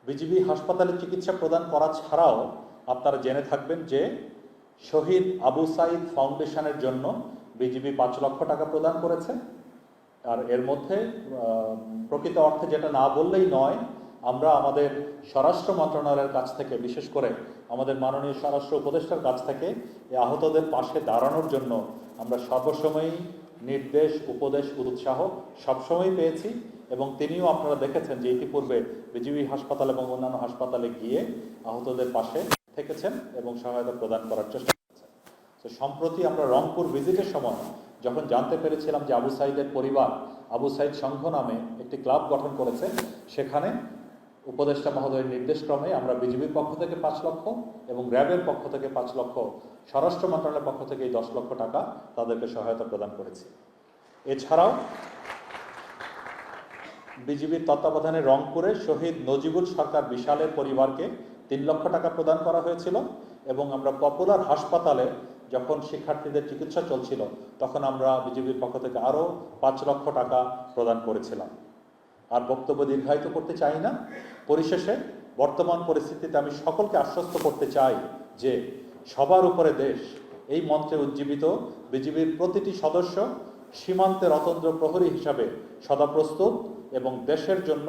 BGB হাসপাতালে চিকিৎসা প্রদান করা ছাড়াও আপনারা জেনে থাকবেন যে শহীদ আবু সাইদ ফাউন্ডেশনের জন্য বিজিবি 5 লক্ষ টাকা প্রদান করেছে। আর এর মধ্যে প্রকৃত অর্থে যেটা না বললেই নয়, আমরা আমাদের স্বরাষ্ট্র মন্ত্রণালয়ের কাছ থেকে, বিশেষ করে আমাদের মাননীয় স্বরাষ্ট্র উপদেষ্টার কাছ থেকে এই আহতদের পাশে দাঁড়ানোর জন্য আমরা সর্বসময়ই নির্দেশ, উপদেশ, উৎসাহ সবসময়ই পেয়েছি। এবং তিনিও আপনারা দেখেছেন যে ইতিপূর্বে বিজিবি হাসপাতাল এবং অন্যান্য হাসপাতালে গিয়ে আহতদের পাশে থেকেছেন এবং সহায়তা প্রদান করার চেষ্টা করেছেন। তো সম্প্রতি আমরা রংপুর ভিজিটের সময় যখন জানতে পেরেছিলাম যে আবু সাইদের পরিবার আবু সাইদ সংঘ নামে একটি ক্লাব গঠন করেছে, সেখানে উপদেষ্টা মহোদয়ের নির্দেশক্রমে আমরা বিজিবির পক্ষ থেকে 5 লক্ষ এবং র্যাবের পক্ষ থেকে 5 লক্ষ, স্বরাষ্ট্র মন্ত্রণালয়ের পক্ষ থেকে 10 লক্ষ টাকা তাদেরকে সহায়তা প্রদান করেছি। এছাড়াও বিজিবির তত্ত্বাবধানে রংপুরে শহীদ নজিবুল সরকার বিশালের পরিবারকে 3 লক্ষ টাকা প্রদান করা হয়েছিল এবং আমরা পপুলার হাসপাতালে যখন শিক্ষার্থীদের চিকিৎসা চলছিল তখন আমরা বিজিবির পক্ষ থেকে আরও 5 লক্ষ টাকা প্রদান করেছিলাম। আর বক্তব্য দীর্ঘায়িত করতে চাই না। পরিশেষে বর্তমান পরিস্থিতিতে আমি সকলকে আশ্বস্ত করতে চাই যে সবার উপরে দেশ, এই মন্ত্রে উজ্জীবিত বিজিবির প্রতিটি সদস্য সীমান্তের অতন্দ্র প্রহরী হিসাবে সদা প্রস্তুত এবং দেশের জন্য